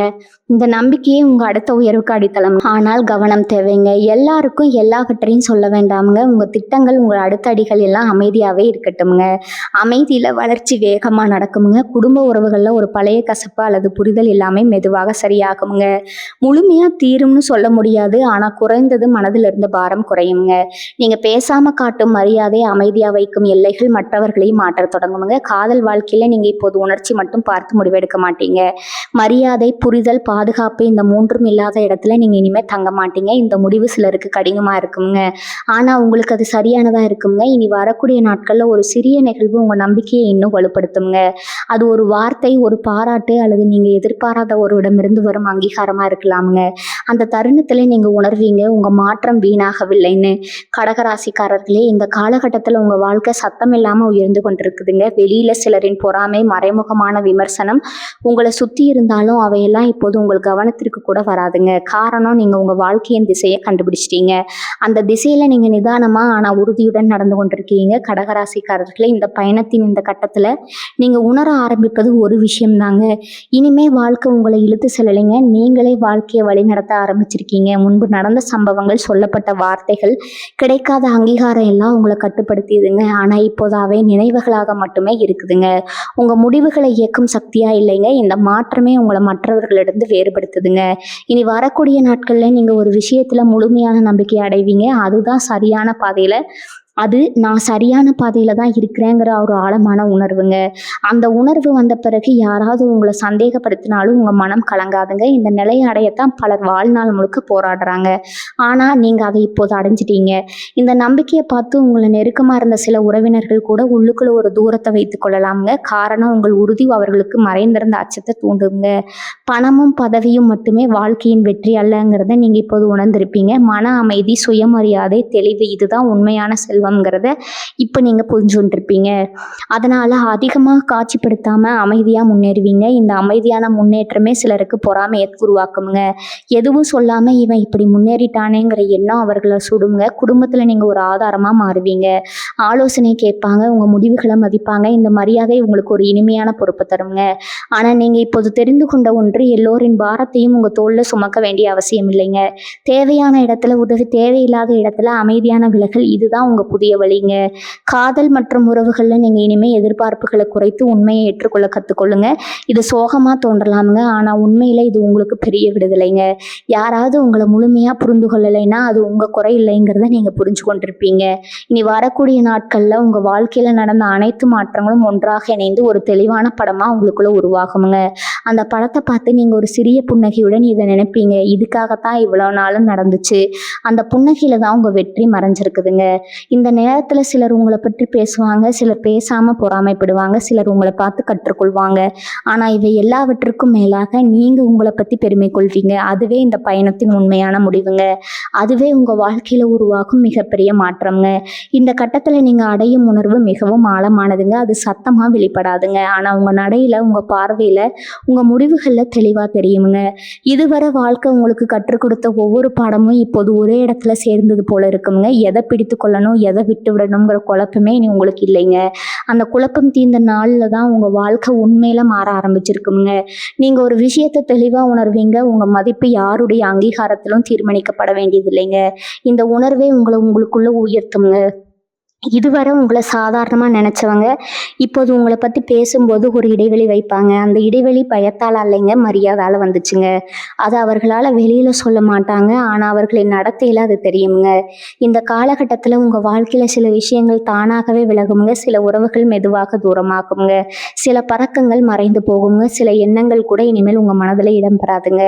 Speaker 1: இந்த நம்பிக்கையே உங்கள் அடுத்த உயர்வுக்கு அடித்தளம். ஆனால் கவனம் தேவைங்க. எல்லாருக்கும் எல்லாவற்றையும் சொல்ல வேண்டாமுங்க. உங்கள் திட்டங்கள், உங்கள் அடுத்த அடிகள் எல்லாம் அமைதியாகவே இருக்கட்டும்ங்க. அமைதியில் வளர்ச்சி வேகமாக நடக்குமுங்க. குடும்ப உறவுகளில் ஒரு பழைய கசப்பு அல்லது புரிதல் எல்லாமே மெதுவாக சரியாகுமுங்க. முழுமையாக தீரும்னு சொல்ல முடியாது, ஆனால் குறைந்தது மனதில் இருந்த பாரம் குறையுங்க. நீங்கள் பேசாமல் காட்டும் மரியாதை, அமைதியாக வைக்கும் எல்லைகள் மற்றவர்களையும் மாற்ற தொடங்குமுங்க. காதல் வாழ்க்கையில் நீங்கள் இப்போது உணர்ச்சி மட்டும் பார்த்து முடிவெடுக்க மாட்டீங்க. மரியாதை, புரிதல், பாதுகாப்பு, இந்த மூன்றும் இல்லாத இடத்துல நீங்கள் இனிமேல் தங்க மாட்டீங்க. இந்த முடிவு சிலருக்கு கடினமாக இருக்குங்க, ஆனால் உங்களுக்கு அது சரியானதாக இருக்குங்க. இனி வரக்கூடிய நாட்களில் ஒரு சிறிய நிகழ்வு உங்கள் நம்பிக்கையை இன்னும் வலுப்படுத்துங்க. அது ஒரு வார்த்தை, ஒரு பாராட்டு அல்லது நீங்கள் எதிர்பாராத ஒருவரிடமிருந்து வரும் அங்கீகாரமாக இருக்கலாமுங்க. அந்த தருணத்தில் நீங்கள் உணர்வீங்க உங்கள் மாற்றம் வீணாகவில்லைன்னு. கடகராசிக்காரர்களே, இந்த காலகட்டத்தில் உங்கள் வாழ்க்கை சத்தம் இல்லாமல் உயர்ந்து கொண்டிருக்குதுங்க. வெளியில் சிலரின் பொறாமை, மறைமுகமான விமர்சனம் உங்களை சுற்றி இருந்தாலும் அவையெல்லாம் இப்போது உங்கள் கவனத்திற்கு கூட வராதுங்க. காரணம், நீங்கள் உங்கள் வாழ்க்கையின் திசையை கண்டுபிடிச்சிட்டீங்க. அந்த திசையில் நீங்கள் நிதானமாக ஆனால் உறுதியுடன் நடந்து கொண்டிருக்கீங்க. கடகராசிக்காரர்களே, இந்த பயணத்தின் இந்த கட்டத்தில் நீங்கள் உணர ஆரம்பிப்பது ஒரு விஷயம்தாங்க. இனிமே வாழ்க்கை உங்களை இழுத்து செல்லலைங்க, நீங்களே வாழ்க்கையை வழி நடத்த ஆரம்பிச்சிருக்கீங்க. முன்பு நடந்த சம்பவங்கள், சொல்லப்பட்ட வார்த்தைகள், கிடைக்காத அங்கீகாரம் எல்லாம் உங்களை கட்டுப்படுத்தியதுங்க. ஆனால் இப்போது அவை நினைவுகளாக மட்டுமே இருக்குதுங்க. உங்கள் முடிவுகளை இயக்கும் சக்தியா இல்லைங்க. இந்த மாற்றமே உங்களை மற்றவர்களிடம் வேறுபடுத்துதுங்க. இனி வரக்கூடிய நாட்களில் நீங்கள் ஒரு விஷயத்தில் முழுமையான நம்பிக்கை அடைவீங்க. அதுதான் சரியான பாதையில், அது நான் சரியான பாதையில் தான் இருக்கிறேங்கிற ஒரு ஆழமான உணர்வுங்க. அந்த உணர்வு வந்த பிறகு யாராவது உங்களை சந்தேகப்படுத்தினாலும் உங்கள் மனம் கலங்காதுங்க. இந்த நிலையை அடையத்தான் பலர் வாழ்நாள் முழுக்க போராடுறாங்க. ஆனால் நீங்கள் அதை இப்போது அடைஞ்சிட்டீங்க. இந்த நம்பிக்கையை பார்த்து உங்களை நெருக்கமாக இருந்த சில உறவினர்கள் கூட உள்ளுக்குள்ள ஒரு தூரத்தை வைத்து கொள்ளலாமுங்க. காரணம், உங்கள் உறுதி அவர்களுக்கு மறைந்திருந்த அச்சத்தை தூண்டுங்க. பணமும் பதவியும் மட்டுமே வாழ்க்கையின் வெற்றி அல்லங்கிறத நீங்கள் இப்போது உணர்ந்திருப்பீங்க. மன அமைதி, சுயமரியாதை, தெளிவு, இதுதான் உண்மையான செல்வம்ங்கிறத இப்போ நீங்கள் புரிஞ்சுருப்பீங்க. அதனால் அதிகமாக காட்சிப்படுத்தாமல் அமைதியாக முன்னேறுவீங்க. இந்த அமைதியான முன்னேற்றமே சிலருக்கு பொறாமையை உருவாக்குமுங்க. எதுவும் சொல்லாமல் இவன் இப்படி முன்னேறிட்டானேங்கிற எண்ணம் அவர்களை சுடுங்க. குடும்பத்தில் நீங்கள் ஒரு ஆதாரமாக மாறுவீங்க. ஆலோசனை கேட்பாங்க, உங்கள் முடிவுகளை மதிப்பாங்க. இந்த மரியாதை உங்களுக்கு ஒரு இனிமையான பொறுப்பு தருங்க. ஆனால் நீங்கள் இப்போது தெரிந்து கொண்ட ஒன்று, எல்லோரின் பாரத்தையும் உங்கள் தோளில் சுமக்க வேண்டிய அவசியம் இல்லைங்க. தேவையான இடத்துல உதவி, தேவையில்லாத இடத்துல அமைதியான விலகல், இதுதான் உங்கள் புதிய வழிங்க. காதல் மற்றும் உறவுகள்ல நீங்க இனிமே எதிர்பார்ப்புகளை குறைத்து உண்மையை ஏற்றுக்கொள்ள கத்துக்கொள்ளுங்க. இது சோகமா தோன்றலாமுங்க, ஆனா உண்மையில இது உங்களுக்கு பெரிய விடுதலைங்க. யாராவது உங்களை முழுமையா புரிந்து கொள்ளலைன்னா அது உங்க குறை இல்லைங்கிறத நீங்க புரிஞ்சு கொண்டிருப்பீங்க. இனி வரக்கூடிய நாட்கள்ல உங்க வாழ்க்கையில நடந்த அனைத்து மாற்றங்களும் ஒன்றாக இணைந்து ஒரு தெளிவான படமா உங்களுக்குள்ள உருவாகுங்க. அந்த படத்தை பார்த்து நீங்க ஒரு சிறிய புன்னகையுடன் இதை நினைப்பீங்க, இதுக்காகத்தான் இவ்வளவு நாளும் நடந்துச்சு. அந்த புன்னகையில தான் உங்க வெற்றி மறைஞ்சிருக்குதுங்க. இந்த நேரத்துல சிலர் உங்களை பற்றி பேசுவாங்க, சிலர் பேசாம பொறாமைப்படுவாங்க, சிலர் உங்களை பார்த்து கற்றுக்கொள்வாங்க. ஆனா இவை எல்லாவற்றுக்கும் மேலாக நீங்க உங்களை பத்தி பெருமை கொள்வீங்க. அதுவே இந்த பயணத்தின் உண்மையான முடிவுங்க. அதுவே உங்க வாழ்க்கையில உருவாகும் மிகப்பெரிய மாற்றம்ங்க. இந்த கட்டத்துல நீங்க அடையும் உணர்வு மிகவும் ஆழமானதுங்க. அது சத்தமா வெளிப்படாதுங்க, ஆனா உங்க நடையில, உங்க பார்வையில, உங்க முடிவுகள்ல தெளிவா தெரியுமுங்க. இதுவரை வாழ்க்கை உங்களுக்கு கற்றுக் கொடுத்த ஒவ்வொரு பாடமும் இப்போது ஒரே இடத்துல சேர்ந்தது போல இருக்குங்க. எதை பிடித்து கொள்ளணும், எதை விட்டு விடணுங்கிற குழப்பமே இனி உங்களுக்கு இல்லைங்க. அந்த குழப்பம் தீர்ந்த நாள்ல தான் உங்க வாழ்க்கை உண்மையில மாற ஆரம்பிச்சிருக்குங்க. நீங்க ஒரு விஷயத்தை தெளிவா உணர்வீங்க. உங்க மதிப்பு யாருடைய அங்கீகாரத்திலும் தீர்மானிக்கப்பட வேண்டியது இல்லைங்க. இந்த உணர்வே உங்களுக்குள்ள உயர்த்துங்க. இதுவரை உங்களை சாதாரணமா நினைச்சவங்க இப்போது உங்களை பத்தி பேசும்போது ஒரு இடைவெளி வைப்பாங்க. அந்த இடைவெளி பயத்தால் அல்லைங்க, மரியாதால வந்துச்சுங்க. அதை அவர்களால வெளியில சொல்ல மாட்டாங்க, ஆனா அவர்களின் நடத்தையில அது தெரியுங்க. இந்த காலகட்டத்துல உங்க வாழ்க்கையில சில விஷயங்கள் தானாகவே விலகுங்க, சில உறவுகள் மெதுவாக தூரமாகுங்க, சில பறக்கங்கள் மறைந்து போகுங்க, சில எண்ணங்கள் கூட இனிமேல் உங்க மனதில் இடம்பெறாதுங்க.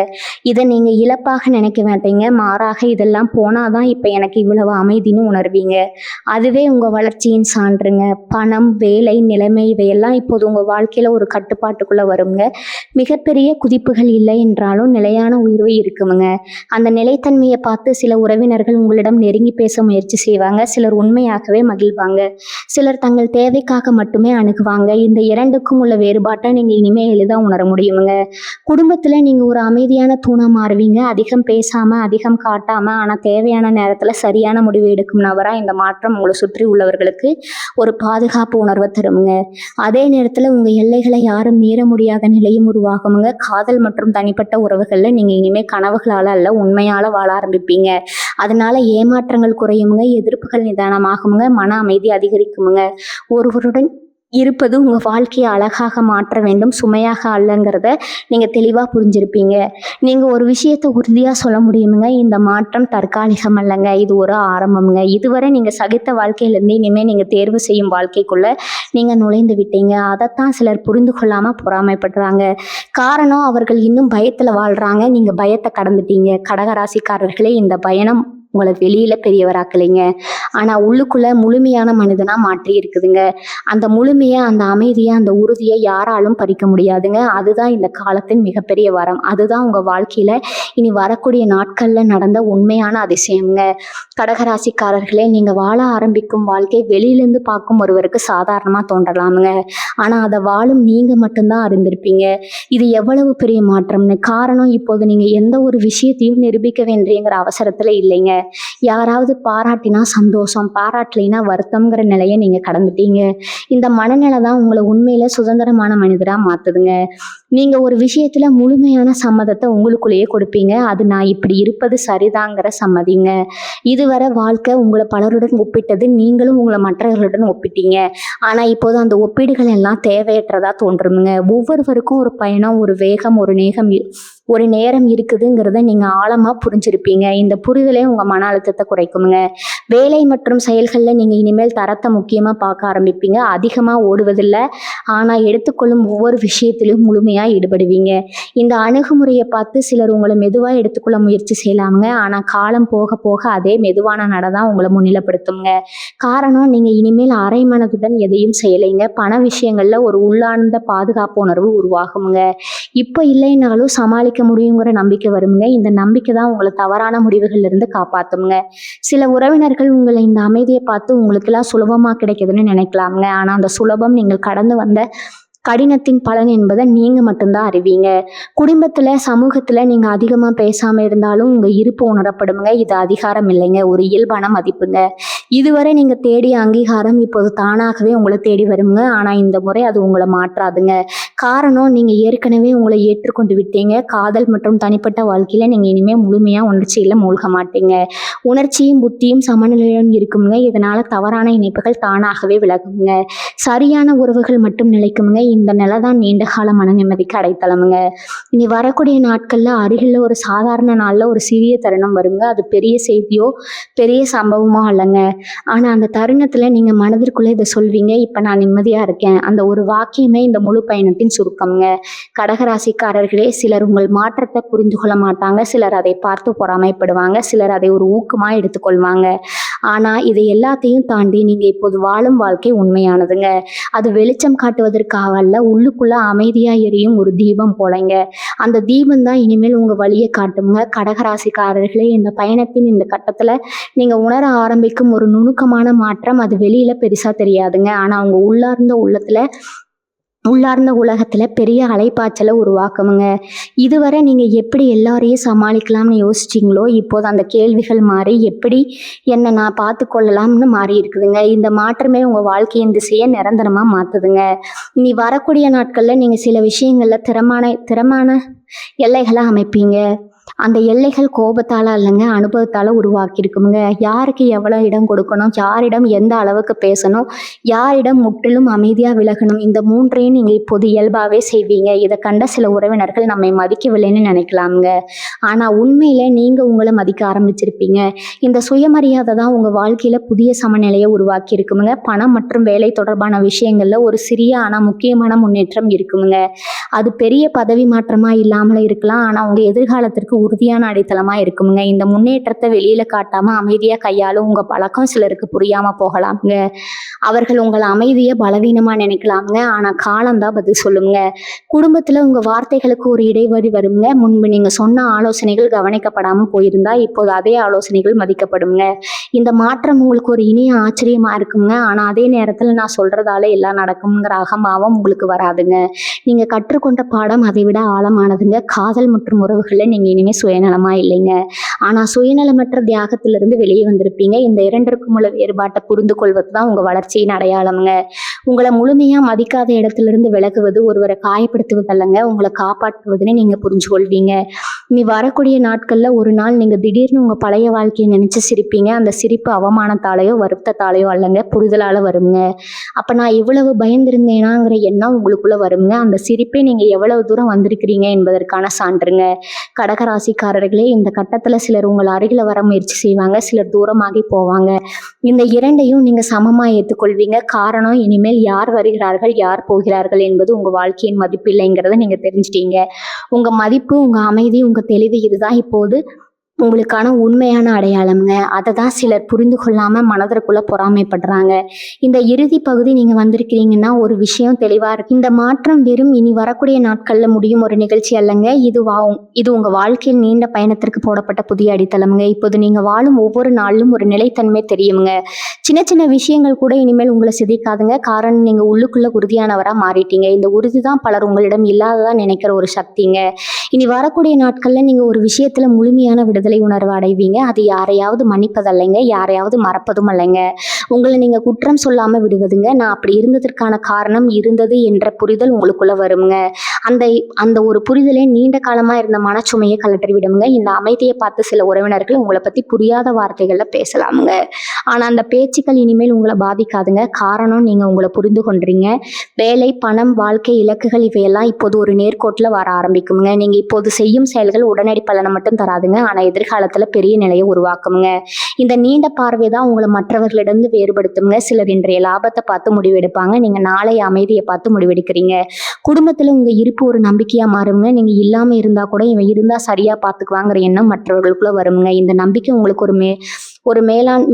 Speaker 1: இதை நீங்க இழப்பாக நினைக்க மாட்டீங்க, மாறாக இதெல்லாம் போனாதான் இப்ப எனக்கு இவ்வளவு அமைதின்னு உணர்வீங்க. அதுவே உங்க வளர்ச்சியின் சான்றுங்க. பணம், வேலை, நிலைமை இவையெல்லாம் இப்போது உங்க வாழ்க்கையில ஒரு கட்டுப்பாட்டுக்குள்ள வருங்க. மிகப்பெரிய குதிப்புகள் இல்லை என்றாலும் நிலையான உயர்வு இருக்குமுங்க. அந்த நிலைத்தன்மையை பார்த்து சில உறவினர்கள் உங்களிடம் நெருங்கி பேச முயற்சி செய்வாங்க, சிலர் உண்மையாகவே மகிழ்வாங்க, சிலர் தங்கள் தேவைக்காக மட்டுமே அணுகுவாங்க. இந்த இரண்டுக்கும் உள்ள வேறுபாட்டை நீங்க இனிமே எளிதா உணர முடியுமுங்க. குடும்பத்துல நீங்க ஒரு அமைதியான தூணா மாறுவீங்க. அதிகம் பேசாம, அதிகம் காட்டாம, ஆனா தேவையான நேரத்துல சரியான முடிவு எடுக்கும் நபரா இந்த மாற்றம் உங்களை சுற்றி உள்ளவர்களுக்கு ஒரு பாதுகாப்பு உணர்வை தருமுங்க. அதே நேரத்துல உங்க எல்லைகளை யாரும் மீற முடியாத நிலையும் உருவாகுமுங்க. காதல் மற்றும் தனிப்பட்ட உறவுகள்ல நீங்க இனிமே கனவுகளால அல்ல, உண்மையால வாழ ஆரம்பிப்பீங்க. அதனால ஏமாற்றங்கள் குறையுமுங்க, எதிர்ப்புகள் நிதானமாகுமுங்க, மன அமைதி அதிகரிக்குமுங்க. ஒருவருடன் இருப்பது உங்க வாழ்க்கையை அழகாக மாற்ற வேண்டும், சுமையாக அல்லங்கிறத நீங்க தெளிவா புரிஞ்சிருப்பீங்க. நீங்க ஒரு விஷயத்த உறுதியா சொல்ல முடியுமுங்க, இந்த மாற்றம் தற்காலிகம் அல்லங்க, இது ஒரு ஆரம்பமுங்க. இதுவரை நீங்க சகித்த வாழ்க்கையிலிருந்து இனிமே நீங்க தேர்வு செய்யும் வாழ்க்கைக்குள்ள நீங்க நுழைந்து விட்டீங்க. அதைத்தான் சிலர் புரிந்து கொள்ளாம பொறாமைப்படுறாங்க. காரணம், அவர்கள் இன்னும் பயத்துல வாழ்றாங்க, நீங்க பயத்தை கடந்துட்டீங்க. கடகராசிக்காரர்களே, இந்த பயணம் உங்களை வெளியில பெரியவராக்கலைங்க, ஆனா உள்ளுக்குள்ள முழுமையான மனிதனா மாற்றி இருக்குதுங்க. அந்த முழுமையை, அந்த அமைதியை, அந்த உறுதியை யாராலும் பறிக்க முடியாதுங்க. அதுதான் இந்த காலத்தின் மிகப்பெரிய வரம். அதுதான் உங்க வாழ்க்கையில இனி வரக்கூடிய நாட்கள்ல நடந்த உண்மையான அதிசயம்ங்க. கடகராசிக்காரர்களே, நீங்க வாழ ஆரம்பிக்கும் வாழ்க்கை வெளியிலிருந்து பார்க்கும் ஒருவருக்கு சாதாரணமா தோன்றலாமுங்க, ஆனா அதை வாழும் நீங்க மட்டும்தான் அறிந்திருப்பீங்க இது எவ்வளவு பெரிய மாற்றம்னு. காரணம், இப்போது நீங்க எந்த ஒரு விஷயத்தையும் நிரூபிக்க வேண்டியங்கிற அவசரத்துல இல்லைங்க. யாராவது பாராட்டினா சந்தோஷம், பாராட்டலைனா வருத்தம்ங்கிற நிலையை நீங்க கடந்துட்டீங்க. இந்த மனநிலை தான் உங்களை உண்மையில சுதந்திரமான மனிதரா மாத்துதுங்க. நீங்க ஒரு விஷயத்துல முழுமையான சம்மதத்தை உங்களுக்குள்ளேயே கொடுப்பீங்க. அது நான் இப்படி இருப்பது சரிதாங்கிற சம்மதிங்க. இதுவரை வாழ்க்கை உங்களை பலருடன் ஒப்பிட்டது, நீங்களும் உங்களை மற்றவர்களுடன் ஒப்பிட்டீங்க. ஆனா இப்போது அந்த ஒப்பீடுகள் எல்லாம் தேவையற்றதா தோன்றுமுங்க. ஒவ்வொருவருக்கும் ஒரு பயணம், ஒரு வேகம், ஒரு நேரம் இருக்குதுங்கிறத நீங்க ஆழமா புரிஞ்சிருப்பீங்க. இந்த புரிதலே உங்க மன அழுத்தத்தை குறைக்குமுங்க. வேலை மற்றும் செயல்கள்ல நீங்க இனிமேல் தரத்தை முக்கியமா பார்க்க ஆரம்பிப்பீங்க. அதிகமா ஓடுவதில்லை, ஆனா எடுத்துக்கொள்ளும் ஒவ்வொரு விஷயத்திலும் முழுமையா ஈடுபடுவீங்க. இந்த அணுகுமுறையை பார்த்து சிலர் உங்களை மெதுவா எடுத்துக்கொள்ள முயற்சி செய்யலாமுங்க, ஆனா காலம் போக போக அதே மெதுவான நடதான் உங்களை முன்னிலைப்படுத்துங்க. காரணம், நீங்க இனிமேல் அரை மனதுடன் எதையும் செய்யலைங்க. பண விஷயங்கள்ல ஒரு உள்ளார்ந்த பாதுகாப்பு உணர்வு உருவாகுமுங்க. இப்ப இல்லைனாலும் சமாளிக்க முடியுங்கிற நம்பிக்கை வருமுங்க. இந்த நம்பிக்கை தான் உங்களை தவறான முடிவுகள்ல இருந்து காப்பாத்துங்க. சில உறவினர்கள் உங்களை இந்த அமைதியை பார்த்து உங்களுக்கு எல்லாம் சுலபமா கிடைக்குதுன்னு நினைக்கலாமுங்க, ஆனா அந்த சுலபம் நீங்கள் கடந்து வந்த கடினத்தின் பலன் என்பதை நீங்க மட்டும்தான் அறிவீங்க. குடும்பத்துல, சமூகத்துல நீங்க அதிகமா பேசாம இருந்தாலும் உங்க இருப்பு உணரப்படுங்க. இது அதிகாரம் இல்லைங்க, ஒரு இயல்பான மதிப்புங்க. இதுவரை நீங்க தேடிய அங்கீகாரம் இப்போது தானாகவே உங்களை தேடி வருங்க, ஆனா இந்த முறை அது உங்களை மாற்றாதுங்க. காரணம், நீங்க ஏற்கனவே உங்களை ஏற்றுக்கொண்டு விட்டீங்க. காதல் மற்றும் தனிப்பட்ட வாழ்க்கையில நீங்க இனிமே முழுமையா உணர்ச்சியில மூழ்க மாட்டீங்க. உணர்ச்சியும் புத்தியும் சமநிலையுடன் இருக்குங்க. இதனால தவறான இணைப்புகள் தானாகவே விலகுங்க. சரியான உறவுகள் மட்டும் நிலைக்குங்க. இந்த நிலை தான் நீண்ட கால மன நிம்மதிக்கு அடைத்தளமுங்க. இனி வரக்கூடிய நாட்கள்ல அருகில் ஒரு சாதாரண நாள்ல ஒரு சிறிய தருணம் வருங்க. அது பெரிய செய்தியோ பெரிய சம்பவமோ அல்லங்க. ஆனா அந்த தருணத்துல நீங்க மனதிற்குள்ள இதை சொல்வீங்க, இப்ப நான் நிம்மதியா இருக்கேன். அந்த ஒரு வாக்கியமே இந்த முழு பயணத்தின் சுருக்கம்ங்க. கடகராசிக்காரர்களே, சிலர் உங்கள் மாற்றத்தை புரிந்து கொள்ள மாட்டாங்க. சிலர் அதை பார்த்து பொறாமைப்படுவாங்க. சிலர் அதை ஒரு ஊக்கமா எடுத்துக்கொள்வாங்க. ஆனா இதை எல்லாத்தையும் தாண்டி நீங்க இப்போது வாழும் வாழ்க்கை உண்மையானதுங்க. அது வெளிச்சம் காட்டுவதற்காக அல்ல, உள்ளுக்குள்ள அமைதியா எரியும் ஒரு தீபம் போலங்க. அந்த தீபம் தான் இனிமேல் உங்க வழியை காட்டுங்க. கடகராசிக்காரர்களே, இந்த பயணத்தின் இந்த கட்டத்துல நீங்க உணர ஆரம்பிக்கும் ஒரு நுணுக்கமான மாற்றம், அது வெளியில பெருசா தெரியாதுங்க. ஆனா உங்க உள்ளார்ந்த உலகத்துல பெரிய அலைப்பாய்ச்சலை உருவாக்குமுங்க. இதுவரை நீங்க எப்படி எல்லாரையும் சமாளிக்கலாம்னு யோசிச்சிங்களோ, இப்போது அந்த கேள்விகள் மாறி எப்படி என்னை நான் பார்த்து கொள்ளலாம்னு மாறி இருக்குதுங்க. இந்த மாற்றமே உங்க வாழ்க்கையின் திசையை நிரந்தரமா மாத்துதுங்க. இனி வரக்கூடிய நாட்கள்ல நீங்க சில விஷயங்கள்ல திறமான எல்லைகளை அமைப்பீங்க. அந்த எல்லைகள் கோபத்தால இல்லைங்க, அனுபவத்தால உருவாக்கி இருக்குங்க. யாருக்கு எவ்வளவு இடம் கொடுக்கணும், யாரிடம் எந்த அளவுக்கு பேசணும், யாரிடம் முற்றிலும் அமைதியா விலகணும், இந்த மூன்றையும் நீங்க இப்போது இயல்பாவே செய்வீங்க. இதை கண்ட சில உறவினர்கள் நம்மை மதிக்கவில்லைன்னு நினைக்கலாமுங்க. ஆனா உண்மையில நீங்க உங்களை மதிக்க ஆரம்பிச்சிருப்பீங்க. இந்த சுயமரியாதை தான் உங்க வாழ்க்கையில புதிய சமநிலையை உருவாக்கி இருக்குமுங்க. பணம் மற்றும் வேலை தொடர்பான விஷயங்கள்ல ஒரு சிறிய ஆனா முக்கியமான முன்னேற்றம் இருக்குமுங்க. அது பெரிய பதவி மாற்றமா இல்லாமல இருக்கலாம், ஆனா உங்க எதிர்காலத்திற்கு உறுதியான அடித்தளமா இருக்குமுங்க. இந்த முன்னேற்றத்தை வெளியில காட்டாம அமைதியா கையாளும் உங்க பழக்கம் சிலருக்கு புரியாம போகலாமுங்க. அவர்கள் உங்களை அமைதியை பலவீனமா நினைக்கலாமுங்க. ஆனா காலம்தான் பதில் சொல்லுங்க. குடும்பத்துல உங்க வார்த்தைகளுக்கு ஒரு இடைவெளி வருங்க. முன்பு நீங்க சொன்ன ஆலோசனைகள் கவனிக்கப்படாம போயிருந்தா இப்போது அதே ஆலோசனைகள் மதிக்கப்படுங்க. இந்த மாற்றம் உங்களுக்கு ஒரு இனிய ஆச்சரியமா இருக்குங்க. ஆனா அதே நேரத்துல நான் சொல்றதால எல்லாம் நடக்கும்ங்கிற அகம்பாவம் உங்களுக்கு வராதுங்க. நீங்க கற்றுக்கொண்ட பாடம் அதை விட ஆழமானதுங்க. காதல் மற்றும் உறவுகள்ல நீங்க இனிமே சுயநலமா இல்லைங்க. ஆனா சுயநலமற்ற தியாகத்திலிருந்து வெளியே வந்திருப்பீங்க. இந்த இரண்டிற்கும் உள்ள வேறுபாட்டை புரிந்து கொள்வது தான் உங்க வளர்ச்சியின் அடையாளம்ங்க. உங்களை முழுமையா மதிக்காத இடத்திலிருந்து விலகுவது ஒருவரை காயப்படுத்துவதல்லங்க, உங்களை காப்பாற்றுவதுன்னு நீங்க புரிஞ்சு கொள்வீங்க. நீ வரக்கூடிய நாட்கள்ல ஒரு நாள் நீங்க திடீர்னு உங்க பழைய வாழ்க்கையை நினைச்சு சிரிப்பீங்க. அந்த சிரிப்பு அவமானத்தாலேயோ வருத்தத்தாலேயோ அல்லங்க, புரிதலால வருங்க. அப்ப நான் இவ்வளவு பயந்திருந்தேனாங்கிற எண்ணம் உங்களுக்குள்ள வருங்க. அந்த சிரிப்பை நீங்க எவ்வளவு தூரம் வந்திருக்கிறீங்க என்பதற்கான சான்றுங்க. கடகராசிக்காரர்களே, இந்த கட்டத்துல சிலர் உங்கள் அருகில வர முயற்சி செய்வாங்க, சிலர் தூரமாகி போவாங்க. இந்த இரண்டையும் நீங்க சமமா ஏற்றுக்கொள்வீங்க. காரணம், இனிமேல் யார் வருகிறார்கள் யார் போகிறார்கள் என்பது உங்க வாழ்க்கையின் மதிப்பு இல்லைங்கிறத நீங்க தெரிஞ்சிட்டீங்க. உங்க மதிப்பு, உங்க அமைதி, உங்க தெளிவு, இதுதான் இப்போது உங்களுக்கான உண்மையான அடையாளம்ங்க. அதை தான் சிலர் புரிந்து கொள்ளாம மனதிற்குள்ள பொறாமைப்படுறாங்க. இந்த இறுதி பகுதி நீங்க வந்திருக்கிறீங்கன்னா ஒரு விஷயம் தெளிவா இருக்கு. இந்த மாற்றம் வெறும் இனி வரக்கூடிய நாட்கள்ல முடியும் ஒரு நிகழ்ச்சி அல்லங்க. இது உங்க வாழ்க்கையில் நீண்ட பயணத்திற்கு போடப்பட்ட புதிய அடித்தளம்ங்க. இப்போது நீங்க வாழும் ஒவ்வொரு நாளிலும் ஒரு நிலைத்தன்மை தெரியுங்க. சின்ன சின்ன விஷயங்கள் கூட இனிமேல் உங்களை சிதைக்காதுங்க. காரணம், நீங்க உள்ளுக்குள்ள உறுதியானவரா மாறிட்டீங்க. இந்த உறுதி தான் பலர் உங்களிடம் இல்லாததா நினைக்கிற ஒரு சக்திங்க. இனி வரக்கூடிய நாட்கள்ல நீங்க ஒரு விஷயத்துல முழுமையான விடுதலை உணர்வு அடைவீங்க. அது யாரையாவது மன்னிப்பதல்லைங்க, யாரையாவது மறப்பதும் அல்லைங்க. உங்களை நீங்க குற்றம் சொல்லாம விடுவதுங்க. நான் அப்படி இருந்ததற்கான காரணம் இருந்தது என்ற புரிதல் உங்களுக்குள்ள வருங்க. அந்த ஒரு புரிதலே நீண்ட காலமா இருந்த மனச்சுமையை கலற்றி விடுங்க. இந்த அமைதியை பார்த்து சில உறவினர்கள் உங்களை பத்தி புரியாத வார்த்தைகள்ல பேசலாமுங்க. ஆனா அந்த பேச்சுக்கள் இனிமேல் உங்களை பாதிக்காதுங்க. காரணம், நீங்க உங்களை புரிந்து கொண்டீங்க. வேலை, பணம், வாழ்க்கை இலக்குகள் இவையெல்லாம் இப்போது ஒரு நேர்கோட்டில் வர ஆரம்பிக்குங்க. நீங்க இப்போது செய்யும் செயல்கள் உடனடி பலனை மட்டும் தராதுங்க, ஆனா எதிர்காலத்துல பெரிய நிலையை உருவாக்குங்க. இந்த நீண்ட பார்வை தான் உங்களை மற்றவர்களிடம் வேறுபடுத்துங்க. சிலர் இன்றைய லாபத்தை பார்த்து முடிவெடுப்பாங்க, நீங்க நாளை அமைதியை பார்த்து முடிவெடுக்கிறீங்க. குடும்பத்துல உங்க இருப்பு ஒரு நம்பிக்கையா மாறுங்க. நீங்க இல்லாம இருந்தா கூட இவன் இருந்தா சரியா பார்த்துக்குவாங்கிற எண்ணம் மற்றவர்களுக்குள்ள வருங்க. இந்த நம்பிக்கை உங்களுக்கு ஒரு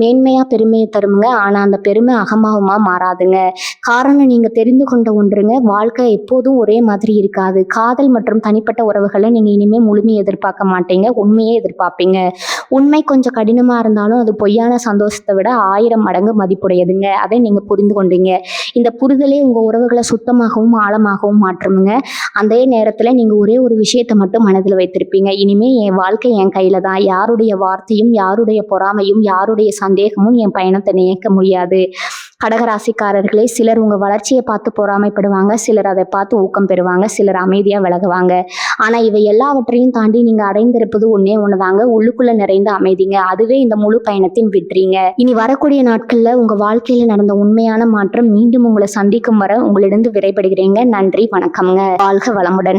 Speaker 1: மேன்மையா பெருமையை தருமுங்க. ஆனா அந்த பெருமை அகம்பாவமா மாறாதுங்க. காரணம், நீங்க தெரிந்து கொண்ட ஒன்றுங்க, வாழ்க்கை எப்போதும் ஒரே மாதிரி இருக்காது. காதல் மற்றும் தனிப்பட்ட உறவுகளை நீங்க இனிமே முழுமையை எதிர்பார்க்க மாட்டீங்க, உண்மையே எதிர்பார்ப்பீங்க. உண்மை கொஞ்சம் கடினமா இருந்தாலும் அது பொய்யான சந்தோஷத்தை விட 1000 மடங்கு மதிப்புடையதுங்க. அதை நீங்க புரிந்து கொண்டீங்க. இந்த புரிதலே உங்க உறவுகளை சுத்தமாகவும் ஆழமாகவும் மாற்றுமுங்க. அதே நேரத்துல நீங்க ஒரே ஒரு விஷயத்தை மட்டும் மனதில் வைத்திருப்பீங்க, இனிமே என் வாழ்க்கை என் கையில தான். யாருடைய வார்த்தையும் யாருடைய பொறாமையும் யாருடைய சந்தேகமும் என் பயணத்தை நினைக்க முடியாது. கடகராசிக்காரர்களே, சிலர் உங்க வளர்ச்சியை பார்த்து பொறாமைப்படுவாங்க, சிலர் அதை பார்த்து ஊக்கம் பெறுவாங்க, சிலர் அமைதியா விலகுவாங்க. ஆனா இவை எல்லாவற்றையும் தாண்டி நீங்க அடைந்திருப்பது ஒன்னே ஒண்ணுதாங்க, உள்ளுக்குள்ள நிறைந்த அமைதிங்க. அதுவே இந்த முழு பயணத்தின் வெற்றிங்க. இனி வரக்கூடிய நாட்கள்ல உங்க வாழ்க்கையில நடந்த உண்மையான மாற்றம் மீண்டும் உங்களை சந்திக்கும் வரை உங்களிடம் விடைபெறுகிறேங்க. நன்றி, வணக்கம்ங்க. வாழ்க வளமுடன்.